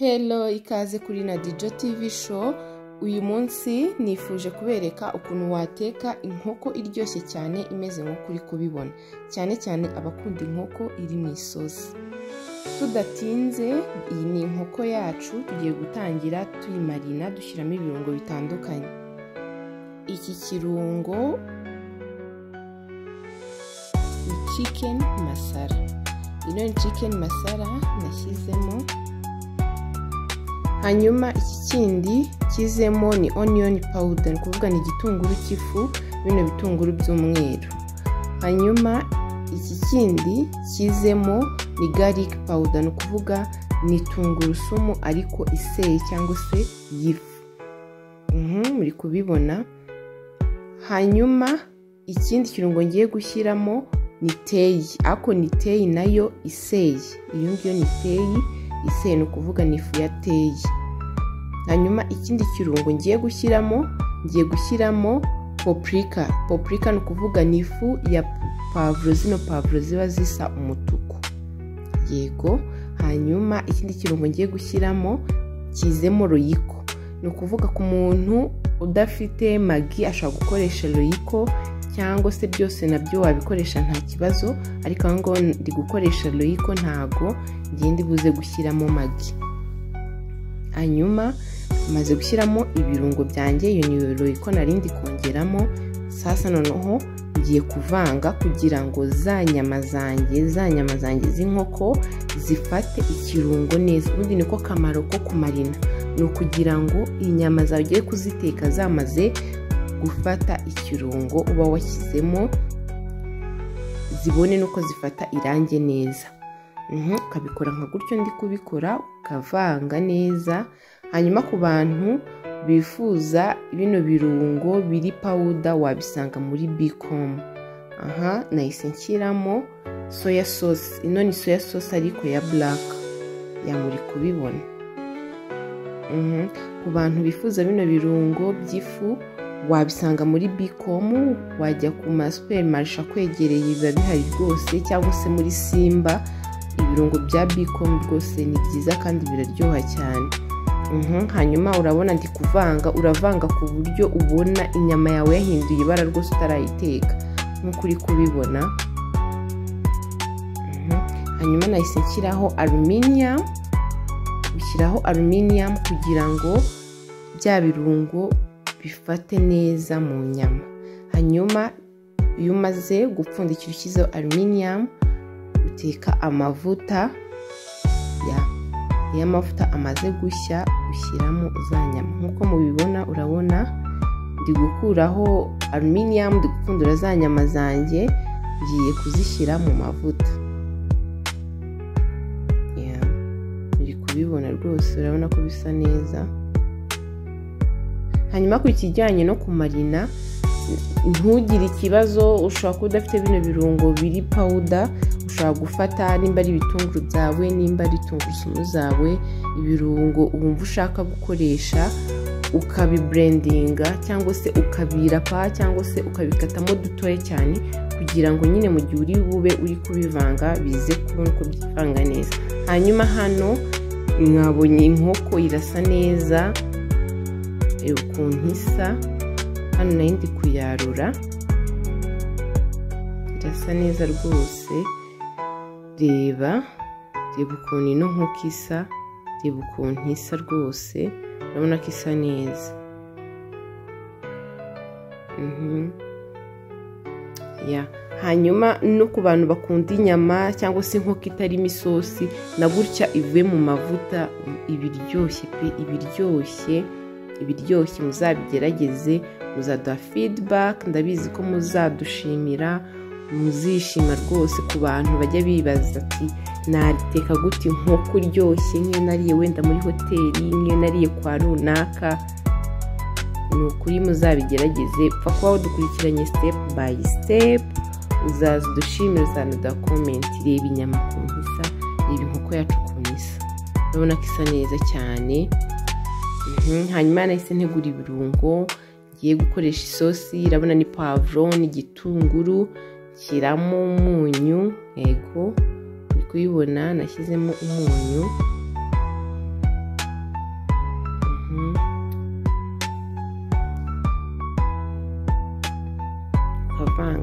Hello, ikaze kuri Nadijo TV show. Uyu munsi nifuje kubereka ukuntu wateka inkoko iryoshye cyane imeze nko kuri kubibona. Cyane cyane abakunda inkoko iri mu isosi. Tudatinze, iyi ni inkoko yacu tugiye gutangira tuyimarina dushyiramo ibirungo bitandukanye. Iki kirungo ni chicken masala. Ino ni chicken masala nashyizemo. Hanyuma iki kindi kizemo ni onion powder, kuvuga ni igitunguru cy'ifu, bino bitunguru by'umweru. Hanyuma iki kindi kizemo ni garlic powder, kuvuga ni tungurusumu ariko iseye cyangwa se yifu. Muri kubibona. Hanyuma ikindi kirungo ngiye gushyiramo ni teyi, ako ni teyi nayo iseye. Iyo ngiyo ni teyi iseye, ni ukuvuga ni ifu ya teyi. Hanyuma ikindi kirungo ngiye gushyiramo paprika. Paprika ni ukuvuga ni ifu ya pavuro, zino pavuro ziba zisa umutuku. Yego. Hanyuma ikindi kirungo ngiye gushyiramo kizemo royiko. Ni ukuvuga ku muntu udafite magi ashobora gukoresha royiko, cyangwa se byose nabyo wabikoresha nta kibazo, ariko aho ngo ndi gukoresha royiko ntago ngende buze gushyiramo magi. Hanyuma maze gushyiramo ibirungo byanjye, iyo ni royiko narindi kongeramo. Sasa noneho ngiye kuvanga kugira ngo za nyama zanjye z'inkoko zifate ikirungo neza. Ubundi niko kamaro ko kumarina, ni ukugira ngo inyama zawe ugiye kuziteka zamaze gufata ikirungo uba washyizemo, zibone nuko zifata irange neza. Ukabikora nka gutyo ndi kubikora, ukavanga neza. Hanyuma ku bantu bifuza bino birungo biri powder wabisanga muri Bicom. Nahise nshyiramo soya sauce. Ino ni soya sauce ariko ya black, muri kubibona. Ku bantu bifuza bino birungo by'ifu wabisanga muri Bicom, wajya ku ma supermarché kwegereye biba bihari rwose, cyangwa se muri Simba. Ibirungo bya Bicom rwose ni byiza kandi biraryoha cyane. Hanyuma urabona ndi kuvanga, uravanga ku buryo ubona inyama yawe yahinduye ibara rwose utarayiteka, nk'uko uri kubibona. Hanyuma nahise nshyiraho aluminium kugira ngo bya birungo bifate neza mu nyama. Hanyuma iyo umaze gupfundikira ushyizeho aluminium, uteka amavuta. Iyo amavuta amaze gushya ushyiramo za nyama. Nk'uko mubibona, urabona ndi gukuraho aluminium, ndi gupfundura za nyama zanjye, ngiye kuzishyira mu mavuta. Ndi kubibona rwose, urabona ko bisa neza. Hanyuma ku kijyanye no kumarina, ntugire ikibazo, ushobora kuba udafite bino birungo biri powder, ushobora gufata nimba ari ibitunguru byawe, nimba ari tungurusumu zawe, ibirungo wumva ushaka gukoresha, ukabibrandinga cyangwa se ukabirapa cyangwa se ukabikatamo dutoya cyane, kugira ngo nyine mu gihe uri bube uri kubivanga bize kubona uko byivanga neza. Hanyuma hano mwabonye inkoko irasa neza, ukuntu isa. Hano nayo ndi kuyarura, irasa neza rwose. Reba ukuntu ino nkoko isa, reba ukuntu isa rwose, urabona ko isa neza. Hanyuma no ku bantu bakunda inyama cyangwa se inkoko itarimo isosi, na gutya ivuye mu mavuta, ibiryoshye pe, ibiryoshye. Muzabigerageze, muzaduha feedback, ndabizi ko muzadushimira, muzishima rwose. Ku bantu bajya bibaza ati nariteka gute inkoko iryoshye nk'iyo nariye wenda muri hoteli, nk'iyo nariye kwa runaka, ni ukuri muzabigerageze. Upfa kuba wadukurikiranye step by step, uzaza udushimira, uzaduha comment. Reba inyama ukuntu isa, reba inkoko yacu ukuntu isa, urabona ko isa neza cyane. Hanyuma nahise ntegura ibirungo ngiye gukoresha isosi. Urabona ni pavuro n'igitunguru, nshyiramo umunyu. Yego, uri kuyibona nashyizemo umunyu.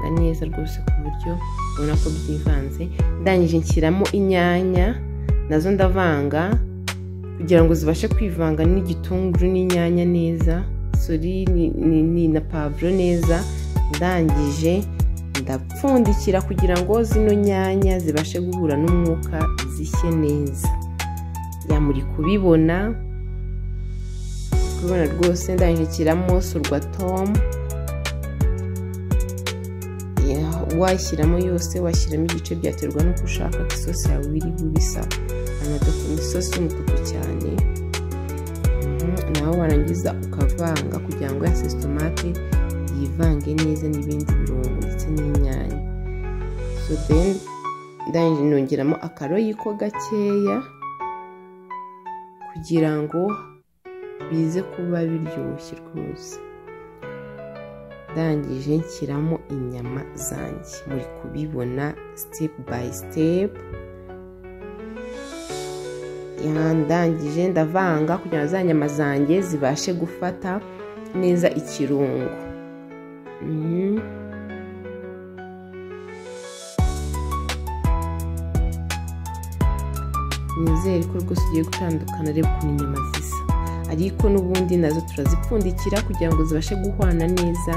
mbivanga neza rwose ku buryo ubona ko byivanze. Ndangije nshyiramo inyanya nazo ndavanga kugira ngo zibashe kwivanga n'igitunguru n'inyanya neza, ni na pavuro neza. Ndangije ndapfundikira kugira ngo zino nyanya zibashe guhura n'umwuka zishye neza. Muri kubibona rwose. Ndangije nshyiramo sorwatomu, washyiramo yose, washyiramo igice byaterwa n'uko ushaka ko isosi yawe iri bubisa. Anadakunda isosi y'umutuku cyane. Naho warangiza ukavanga kugira ngo ya tomate yivange neza n'ibindi birungo ndetse n'inyanya. So then ndangije nongeramo akaroyiko gakeya kugira ngo bize kuba biryoshye rwose. Ndangije nshyiramo inyama zanjye, muri kubibona step by step. Ndangije ndavanga kugira ngo za nyama zanjye zibashe gufata neza ikirungo. Nizere ko rwose ugiye gutandukana, reba ukuntu inyama zisa, ariko n'ubundi nazo turazipfundikira kugira ngo zibashe guhwana neza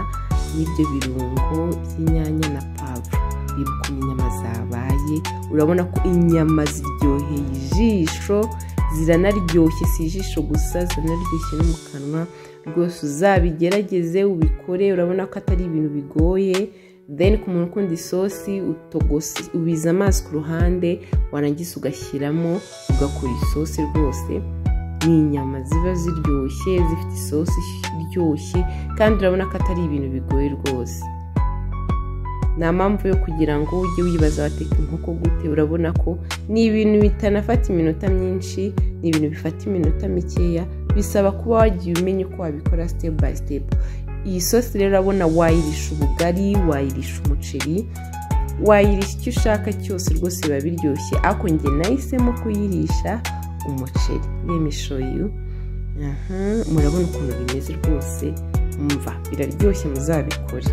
n'ibyo birungo by'inyanya na pavuro. Reba ukuntu inyama zabaye, urabona ko inyama ziryoheye ijisho, ziranaryoshye, si ijisho gusa, ziranaryoshye no mu kanwa rwose. Uzabigerageze ubikore, urabona ko atari ibintu bigoye. Then ku muntu ukunda isosi utogose, ubiza amazi ku ruhande, warangiza ugashyiramo ugakora isosi rwose. Ni inyama ziba ziryoshye, zifite isosi iryoshye, kandi urabona ko atari ibintu bigoye rwose. Nta mpamvu yo kugira ngo ujye wibaza wateka inkoko gute. Urabona ko ni ibintu bitanafata iminota myinshi, ni ibintu bifata iminota mikeya. Bisaba kuba wagiye umenya uko wabikora step by step. Iyi sosi rero urabona wayirisha ubugari, wayirisha umuceri, wayirisha icyo ushaka cyose rwose biba biryoshye. Ariko njye nahisemo kuyirisha umuceri. Let me show you. Murabona ukuntu bimeze rwose, mva biraryoshye, muzabikore.